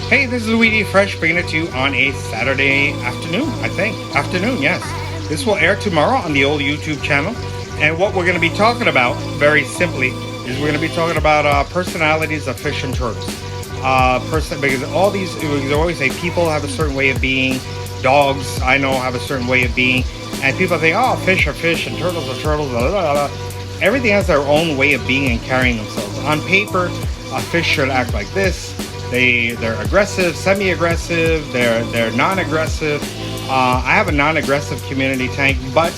Hey, this is Louis D. Fresh bringing it to you on a Saturday afternoon, I think. Afternoon, yes. This will air tomorrow on the old YouTube channel. And what we're going to be talking about, very simply, is we're going to be talking about personalities of fish and turtles. Because all these, we always say people have a certain way of being. Dogs, I know, have a certain way of being. And people think, oh, fish are fish and turtles are turtles, blah, blah, blah, blah. Everything has their own way of being and carrying themselves. On paper, a fish should act like this. They're aggressive, semi-aggressive, they're non-aggressive. I have a non-aggressive community tank, but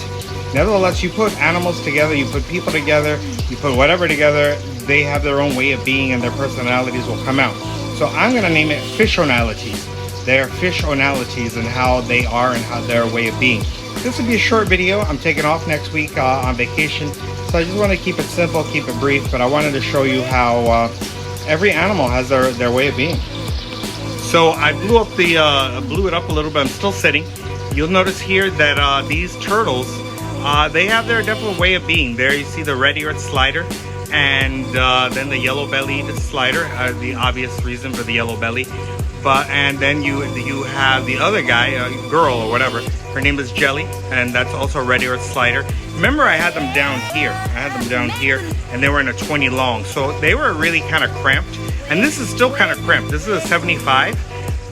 nevertheless, you put animals together, you put people together, you put whatever together, they have their own way of being and their personalities will come out. So I'm going to name it fishonalities. They're fishonalities and how they are and how their way of being. This will be a short video. I'm taking off next week on vacation, so I just want to keep it simple, keep it brief, but I wanted to show you how every animal has their way of being. So I blew it up a little bit. I'm still sitting. You'll notice here that these turtles, they have their different way of being. There you see the red-eared slider, and then the yellow-bellied slider, the obvious reason for the yellow belly. And then you have the other guy, girl or whatever. Her name is Jelly, and that's also a red-eared slider. Remember, I had them down here. And they were in a 20 long. So they were really kind of cramped. And this is still kind of cramped. This is a 75.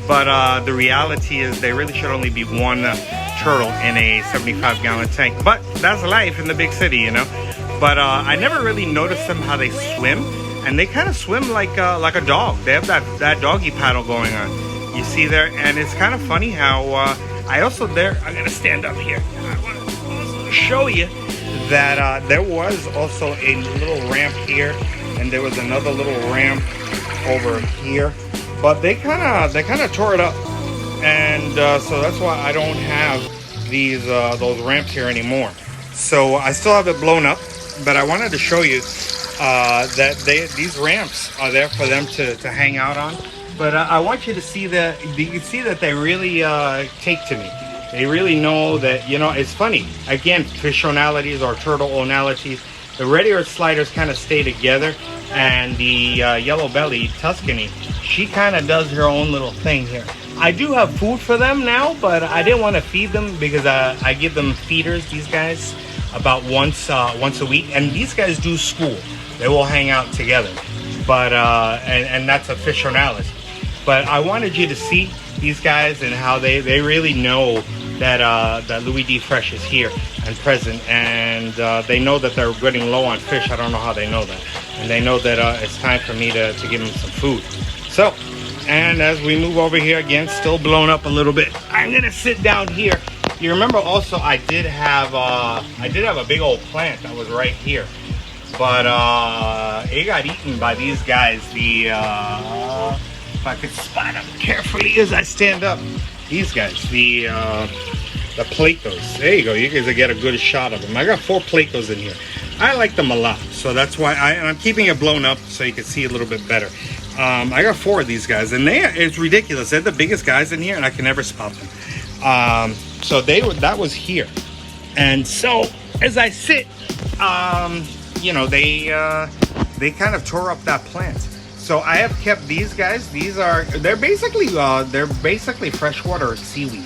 But the reality is they really should only be one turtle in a 75-gallon tank. But that's life in the big city, you know. But I never really noticed them how they swim. And they kind of swim like a dog. They have that doggy paddle going on. You see there? And it's kind of funny how I'm going to stand up here. I want to also show you that there was also a little ramp here. And there was another little ramp over here. But they kind of tore it up. And so that's why I don't have those ramps here anymore. So I still have it blown up. But I wanted to show you that these ramps are there for them to hang out on. But I want you to see that you can see that they really take to me. They really know that, you know, it's funny. Again, fishonalities or turtle-onalities. The red-eared sliders kind of stay together, and the yellow-bellied Tuscany, she kind of does her own little thing here. I do have food for them now, but I didn't want to feed them because I give them feeders, these guys, about once a week. And these guys do school. They will hang out together. But and that's a fishonality. But I wanted you to see these guys and how they really know that Louis D. Fresh is here and present, and they know that they're getting low on fish. I don't know how they know that. And they know that it's time for me to give them some food. So, and as we move over here again, still blown up a little bit, I'm gonna sit down here. You remember also I did have a big old plant that was right here. But it got eaten by these guys. If I could spot them carefully as I stand up, these guys, the Plecos. There you go. You guys will get a good shot of them. I got 4 Plecos in here. I like them a lot, so that's why I'm keeping it blown up so you can see a little bit better. I got 4 of these guys, and it's ridiculous. They're the biggest guys in here, and I can never spot them. So that was here, and so as I sit, you know, they kind of tore up that plant. So I have kept these guys. They're basically freshwater seaweed.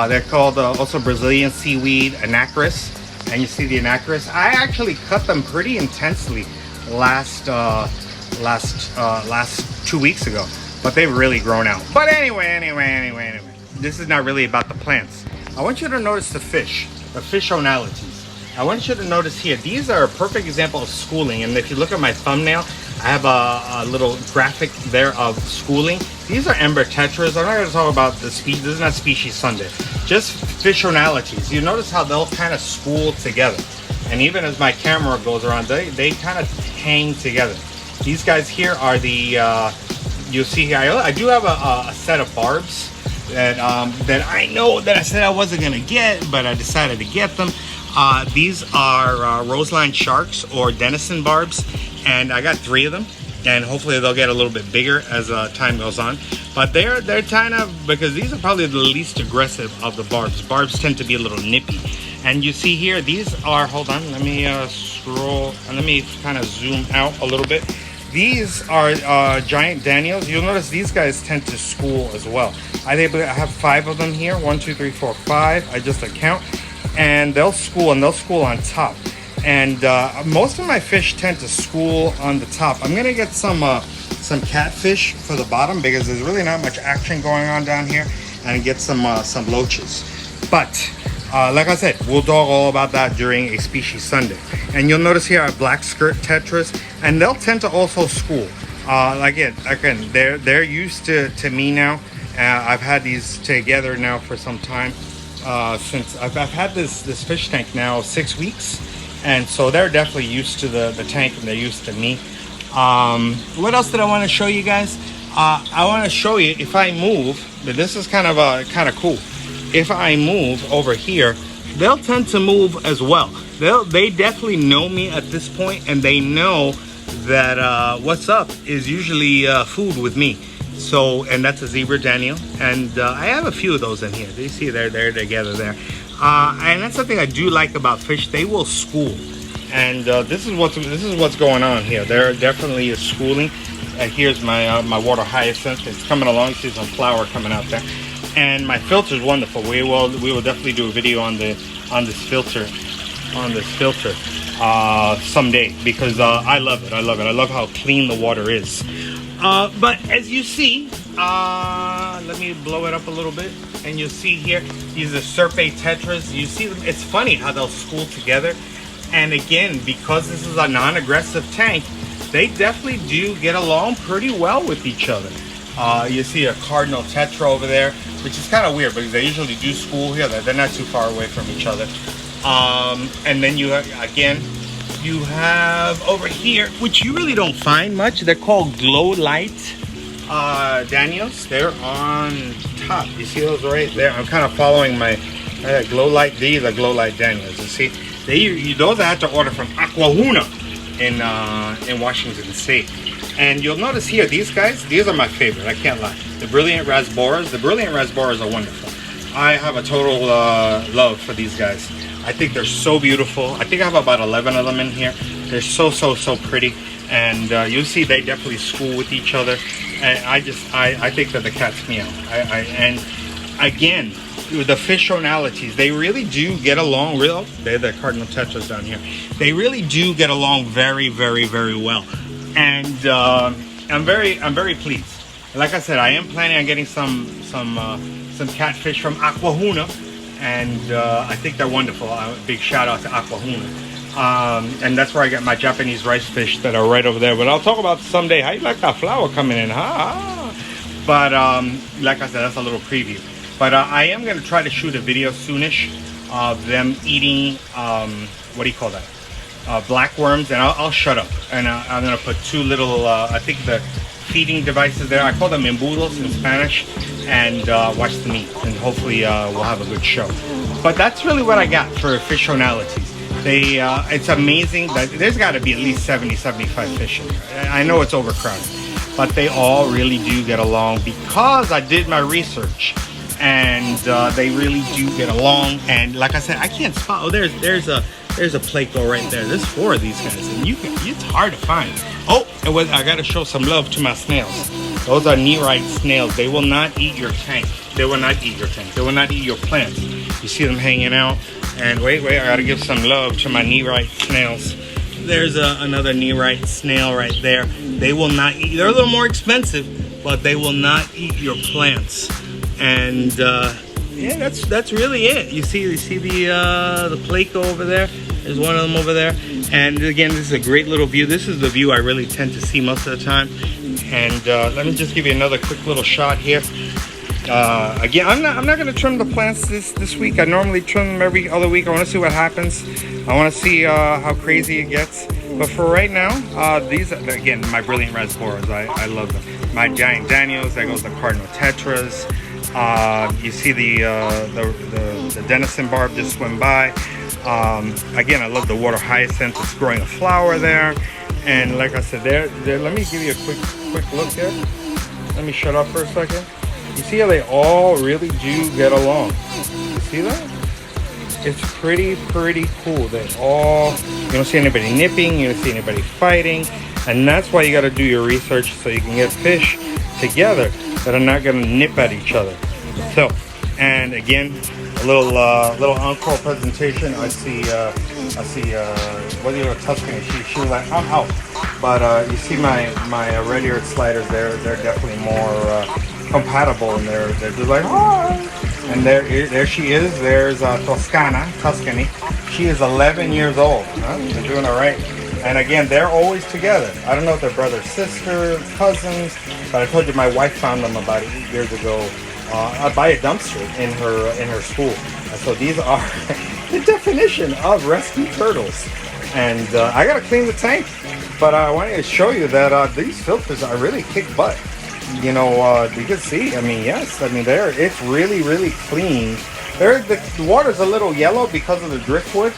They're called also Brazilian seaweed, Anacris, and you see the Anacris. I actually cut them pretty intensely last 2 weeks ago, but they've really grown out. But anyway, this is not really about the plants. I want you to notice the fish, the fishonalities. I want you to notice here, these are a perfect example of schooling. And if you look at my thumbnail, I have a little graphic there of schooling. These are Ember Tetras. I'm not going to talk about the species. This is not Species Sunday. Just fishonalities. You notice how they'll kind of school together. And even as my camera goes around, they kind of hang together. These guys here are the, you'll see here, I do have a set of barbs that I know that I said I wasn't going to get, but I decided to get them. These are Roseline sharks or Denison barbs, and I got 3 of them, and hopefully they'll get a little bit bigger as time goes on. But they're kind of, because these are probably the least aggressive of the barbs. Barbs tend to be a little nippy. And you see here, these are, hold on, let me scroll, and let me kind of zoom out a little bit. These are giant Daniels. You'll notice these guys tend to school as well. I have 5 of them here. 1, 2, 3, 4, 5. I just count, and they'll school on top. And most of my fish tend to school on the top. I'm gonna get some catfish for the bottom because there's really not much action going on down here, and get some loaches. But like I said, we'll talk all about that during a Species Sunday. And you'll notice here I have black skirt tetras, and they'll tend to also school. Again, they're used to me now. I've had these together now for some time. Since I've had this fish tank now 6 weeks, and so they're definitely used to the tank, and they're used to me. What else did I want to show you guys? I want to show you if I move. This is kind of cool. If I move over here, they'll tend to move as well. They definitely know me at this point, and they know that what's up is usually food with me. So, and that's a zebra Daniel, and I have a few of those in here. You see they're together there, and that's something I do like about fish. They will school, and this is what's going on here. There definitely is schooling. Here's my water hyacinth. It's coming along. You see some flower coming out there, and my filter is wonderful. We will definitely do a video on this filter someday, because I love it. I love how clean the water is. But as you see, let me blow it up a little bit, and you'll see here, these are Serpae tetras. You see them, it's funny how they'll school together. And again, because this is a non-aggressive tank, they definitely do get along pretty well with each other. You see a cardinal tetra over there, which is kind of weird because they usually do school here. They're not too far away from each other. And then you have over here, which you really don't find much. They're called glow light Daniels. They're on top. You see those right there? I'm kind of following my glow light. These are glow light Daniels. You see, those I had to order from Aquahuna in Washington State. And you'll notice here, these are my favorite. I can't lie. The Brilliant Rasboras. The Brilliant Rasboras are wonderful. I have a total love for these guys. I think they're so beautiful. I think I have about 11 of them in here. They're so pretty, and you'll see they definitely school with each other. And I think that the cat's meow. And again, the fishonalities, they really do get along real. They're the cardinal tetras down here. They really do get along very well, and I'm very pleased. Like I said, I am planning on getting some catfish from Aquahuna. And I think they're wonderful. Big shout out to Aquahuna. And that's where I get my Japanese rice fish that are right over there. But I'll talk about someday. How you like that flower coming in, huh? But like I said, that's a little preview. But I am going to try to shoot a video soonish of them eating, what do you call that? Black worms. And I'll shut up. And I'm going to put 2 little, I think the feeding devices there. I call them embudos in Spanish. And watch the meat, and hopefully we'll have a good show. But that's really what I got for fishonalities. It's amazing that there's got to be at least 70-75 fish in there. I know it's overcrowded, but they all really do get along because I did my research, and they really do get along. And like I said, I can't spot. Oh, there's a Pleco right there. There's 4 of these guys, and it's hard to find. Oh, I got to show some love to my snails. Those are Nerite snails. They will not eat your tank. They will not eat your tank. They will not eat your plants. You see them hanging out. And wait, I gotta give some love to my Nerite snails. There's another Nerite snail right there. They will not eat. They're a little more expensive, but they will not eat your plants. And yeah, that's really it. You see the Pleco over there. There's one of them over there. And again, this is a great little view. This is the view I really tend to see most of the time. And let me just give you another quick little shot here. Again, I'm not going to trim the plants this week. I normally trim them every other week. I want to see what happens. I want to see how crazy it gets. But for right now, these are, again, my Brilliant Rasboras. I love them. My giant Daniels. There goes the cardinal tetras. You see the Denison barb just swim by. Again, I love the water hyacinth. It's growing a flower there. And like I said, there. Let me give you a quick look here. Let me shut up for a second. You see how they all really do get along. You see that? It's pretty cool. They all, you don't see anybody nipping. You don't see anybody fighting. And that's why you got to do your research so you can get fish together that are not going to nip at each other. So, and again, a little encore presentation. I see whether you're a Tuscany, she was like, I'm out. But you see my red eared sliders, they're definitely more compatible, and they're just like, oh. And there she is. There's Tuscany. She is 11 years old. Huh? They're doing all right. And again, they're always together. I don't know if they're brother, sister, cousins, but I told you my wife found them about 8 years ago by a dumpster in her school. And so these are the definition of rescue turtles. And I gotta clean the tank, but I wanted to show you that these filters are really kick butt. You know, you can see. I mean, yes. I mean, it's really clean. The water's a little yellow because of the driftwood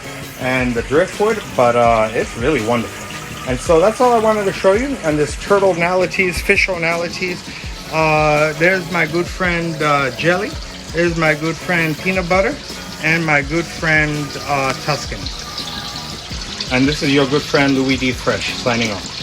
but it's really wonderful. And so that's all I wanted to show you on this turtle-nalities, fish-o-nalities. There's my good friend Jelly. There's my good friend Peanut Butter, and my good friend Tuscany. And this is your good friend Louis D. Fresh signing off.